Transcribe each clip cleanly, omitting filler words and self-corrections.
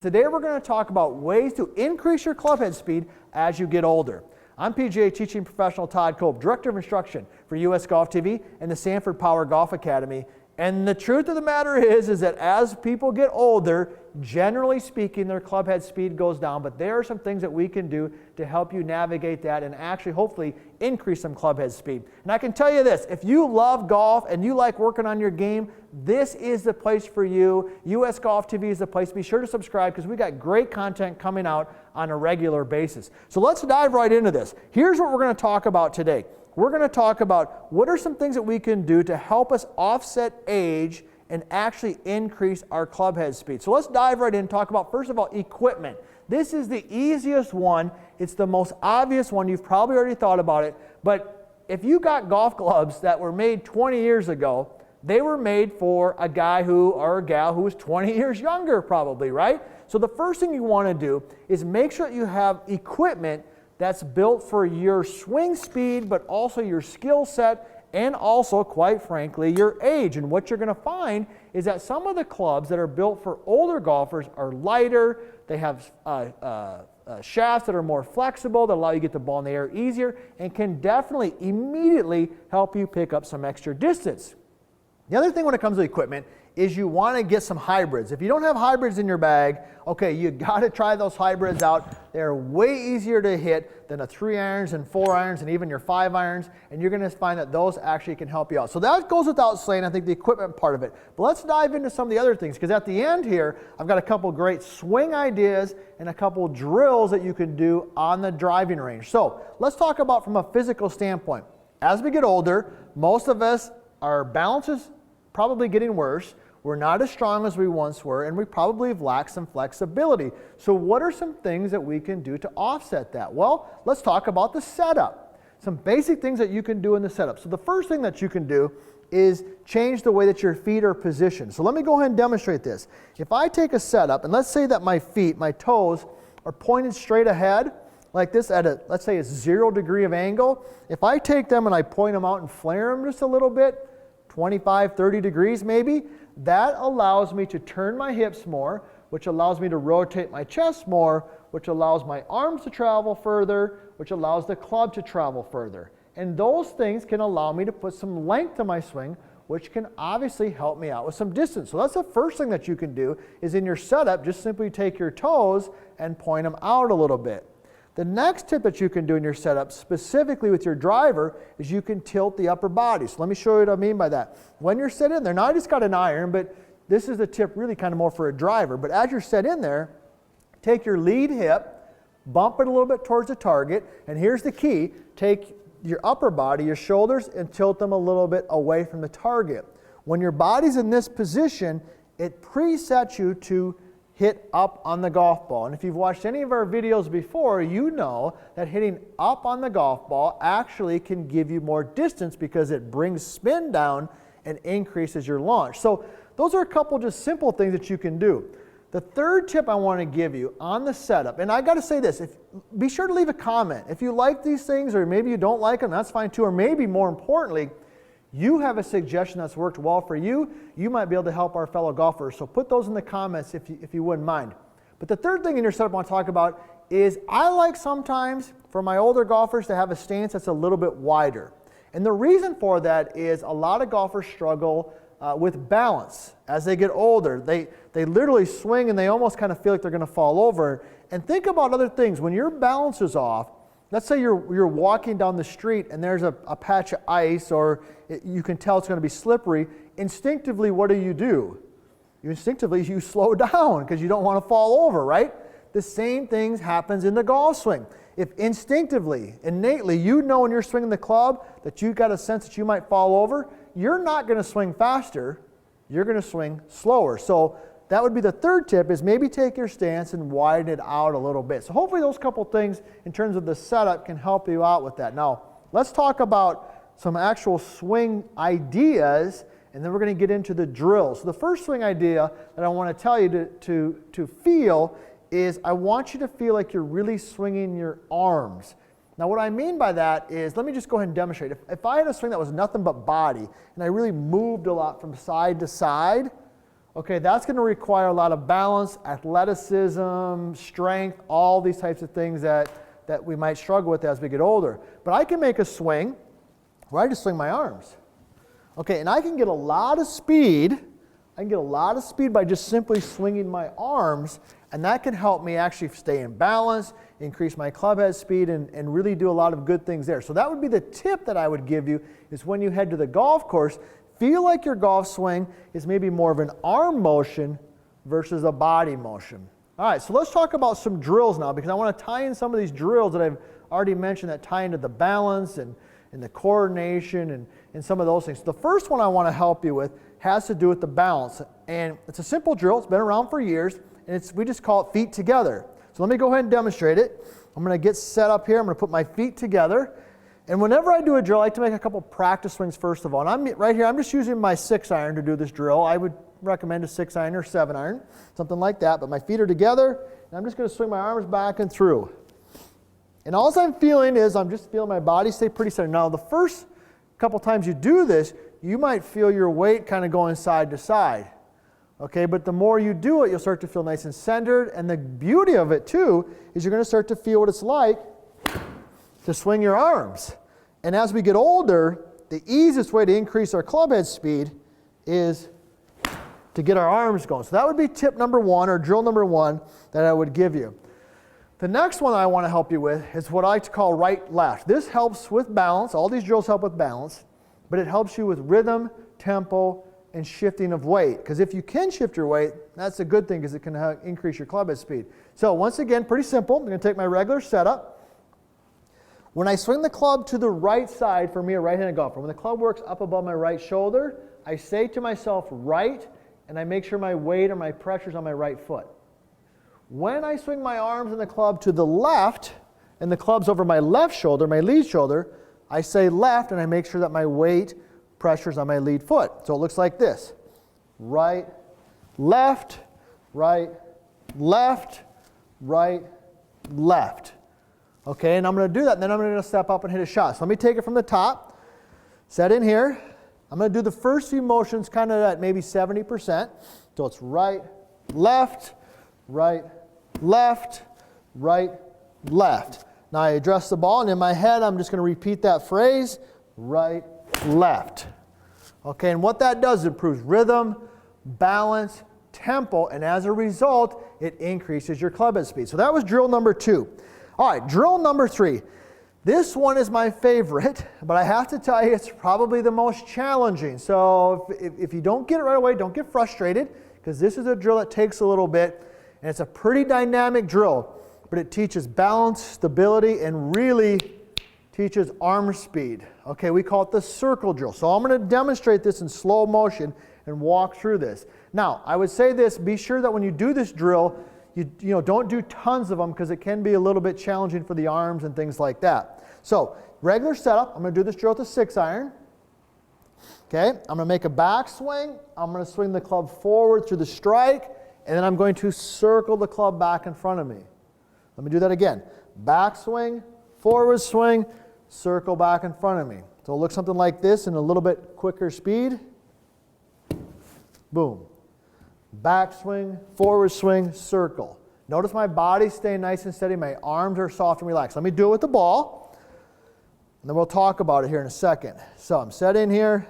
Today we're going to talk about ways to increase your club head speed as you get older. I'm PGA teaching professional Todd Kolb, Director of Instruction for US Golf TV and the Sanford Power Golf Academy. And the truth of the matter is that as people get older, generally speaking, their club head speed goes down, but there are some things that we can do to help you navigate that and actually hopefully increase some club head speed. And I can tell you this, if you love golf and you like working on your game, this is the place for you. US Golf TV is the place. Be sure to subscribe because we got great content coming out on a regular basis. So let's dive right into this. Here's what we're going to talk about today. We're going to talk about what are some things that we can do to help us offset age and actually increase our club head speed. So let's dive right in and talk about, first of all, equipment. This is the easiest one. It's the most obvious one. You've probably already thought about it. But if you got golf gloves that were made 20 years ago, they were made for a guy or a gal who was 20 years younger probably, right? So the first thing you want to do is make sure that you have equipment that's built for your swing speed, but also your skill set, and also, quite frankly, your age. And what you're going to find is that some of the clubs that are built for older golfers are lighter. They have shafts that are more flexible, that allow you to get the ball in the air easier, and can definitely immediately help you pick up some extra distance. The other thing when it comes to equipment is you want to get some hybrids. If you don't have hybrids in your bag, okay, you got to try those hybrids out. They're way easier to hit than the 3-irons and 4-irons and even your 5-irons, and you're going to find that those actually can help you out. So that goes without saying, I think, the equipment part of it. But let's dive into some of the other things, because at the end here, I've got a couple great swing ideas and a couple drills that you can do on the driving range. So let's talk about from a physical standpoint. As we get older, most of us, our balance is probably getting worse. We're not as strong as we once were, and we probably have lacked some flexibility. So what are some things that we can do to offset that? Well, let's talk about the setup. Some basic things that you can do in the setup. So the first thing that you can do is change the way that your feet are positioned. So let me go ahead and demonstrate this. If I take a setup, and let's say that my feet, my toes, are pointed straight ahead, like this at a, let's say, a 0 degree of angle. If I take them and I point them out and flare them just a little bit, 25, 30 degrees maybe, that allows me to turn my hips more, which allows me to rotate my chest more, which allows my arms to travel further, which allows the club to travel further. And those things can allow me to put some length to my swing, which can obviously help me out with some distance. So that's the first thing that you can do is in your setup, just simply take your toes and point them out a little bit. The next tip that you can do in your setup, specifically with your driver, is you can tilt the upper body. So let me show you what I mean by that. When you're set in there, now I just got an iron, but this is the tip really kind of more for a driver. But as you're set in there, take your lead hip, bump it a little bit towards the target, and here's the key. Take your upper body, your shoulders, and tilt them a little bit away from the target. When your body's in this position, it presets you to hit up on the golf ball. And if you've watched any of our videos before, you know that hitting up on the golf ball actually can give you more distance because it brings spin down and increases your launch. So those are a couple just simple things that you can do. The third tip I want to give you on the setup, and I got to say this, be sure to leave a comment. If you like these things or maybe you don't like them, that's fine too. Or maybe more importantly, you have a suggestion that's worked well for you, you might be able to help our fellow golfers. So put those in the comments if you wouldn't mind. But the third thing in your setup I want to talk about is I like sometimes for my older golfers to have a stance that's a little bit wider. And the reason for that is a lot of golfers struggle with balance. As they get older, they literally swing and they almost kind of feel like they're going to fall over. And think about other things. When your balance is off, let's say you're walking down the street and there's a patch of ice or you can tell it's going to be slippery. Instinctively, what do? You slow down because you don't want to fall over, right? The same thing happens in the golf swing. If instinctively, innately, you know when you're swinging the club that you've got a sense that you might fall over, you're not going to swing faster, you're going to swing slower. So that would be the third tip, is maybe take your stance and widen it out a little bit. So hopefully those couple things in terms of the setup can help you out with that. Now, let's talk about some actual swing ideas, and then we're going to get into the drills. So the first swing idea that I want to tell you to feel is I want you to feel like you're really swinging your arms. Now what I mean by that is, let me just go ahead and demonstrate. If I had a swing that was nothing but body, and I really moved a lot from side to side, Okay, that's going to require a lot of balance, athleticism, strength, all these types of things that we might struggle with as we get older. But I can make a swing where I just swing my arms. Okay, and I can get a lot of speed. I can get a lot of speed by just simply swinging my arms, and that can help me actually stay in balance, increase my club head speed, and really do a lot of good things there. So that would be the tip that I would give you, is when you head to the golf course, feel like your golf swing is maybe more of an arm motion versus a body motion. All right, so let's talk about some drills now, because I want to tie in some of these drills that I've already mentioned that tie into the balance and the coordination and some of those things. So the first one I want to help you with has to do with the balance. And it's a simple drill. It's been around for years, and we just call it feet together. So let me go ahead and demonstrate it. I'm going to get set up here. I'm going to put my feet together. And whenever I do a drill, I like to make a couple practice swings first of all. And I'm right here, I'm just using my 6-iron to do this drill. I would recommend a 6-iron or 7-iron, something like that. But my feet are together, and I'm just going to swing my arms back and through. And all I'm feeling is I'm just feeling my body stay pretty center. Now, the first couple times you do this, you might feel your weight kind of going side to side. Okay, but the more you do it, you'll start to feel nice and centered. And the beauty of it, too, is you're going to start to feel what it's like to swing your arms. And as we get older, the easiest way to increase our club head speed is to get our arms going. So that would be tip number one, or drill number one, that I would give you. The next one I want to help you with is what I like to call right-left. This helps with balance. All these drills help with balance, but it helps you with rhythm, tempo, and shifting of weight. Because if you can shift your weight, that's a good thing, because it can increase your club head speed. So once again, pretty simple. I'm going to take my regular setup. When I swing the club to the right side, for me, a right-handed golfer, when the club works up above my right shoulder, I say to myself right, and I make sure my weight or my pressure is on my right foot. When I swing my arms and the club to the left, and the club's over my left shoulder, my lead shoulder, I say left, and I make sure that my weight pressure is on my lead foot. So it looks like this. Right, left, right, left, right, left. Okay, and I'm going to do that, and then I'm going to step up and hit a shot. So let me take it from the top, set in here. I'm going to do the first few motions kind of at maybe 70%. So it's right, left, right, left, right, left. Now I address the ball, and in my head I'm just going to repeat that phrase, right, left. Okay, and what that does, it improves rhythm, balance, tempo, and as a result, it increases your club head speed. So that was drill number 2. All right, drill number 3. This one is my favorite, but I have to tell you it's probably the most challenging. So if you don't get it right away, don't get frustrated, because this is a drill that takes a little bit, and it's a pretty dynamic drill, but it teaches balance, stability, and really teaches arm speed. Okay, we call it the circle drill. So I'm going to demonstrate this in slow motion and walk through this. Now, I would say this, be sure that when you do this drill, you don't do tons of them, because it can be a little bit challenging for the arms and things like that. So, regular setup, I'm going to do this drill with a 6-iron. Okay, I'm going to make a back swing. I'm going to swing the club forward through the strike, and then I'm going to circle the club back in front of me. Let me do that again. Back swing, forward swing, circle back in front of me. So it'll look something like this in a little bit quicker speed. Boom. Back swing, forward swing, circle. Notice my body staying nice and steady. My arms are soft and relaxed. Let me do it with the ball, and then we'll talk about it here in a second. So I'm set in here.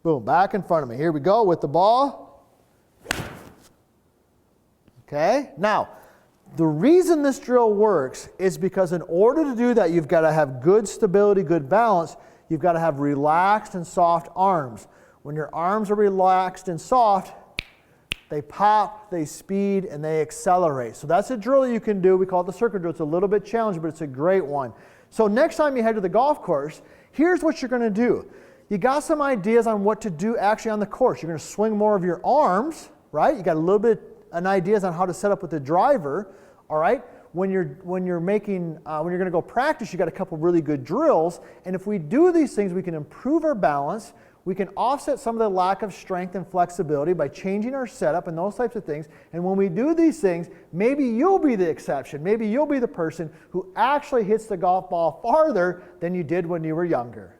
Boom, back in front of me. Here we go with the ball. Okay, now, the reason this drill works is because in order to do that, you've got to have good stability, good balance. You've got to have relaxed and soft arms. When your arms are relaxed and soft, they pop, they speed, and they accelerate. So that's a drill that you can do. We call it the circle drill. It's a little bit challenging, but it's a great one. So next time you head to the golf course, here's what you're going to do. You got some ideas on what to do actually on the course. You're going to swing more of your arms, right? You got a little bit of ideas on how to set up with the driver, all right? When you're going to go practice, you got a couple really good drills. And if we do these things, we can improve our balance. We can offset some of the lack of strength and flexibility by changing our setup and those types of things. And when we do these things, maybe you'll be the exception. Maybe you'll be the person who actually hits the golf ball farther than you did when you were younger.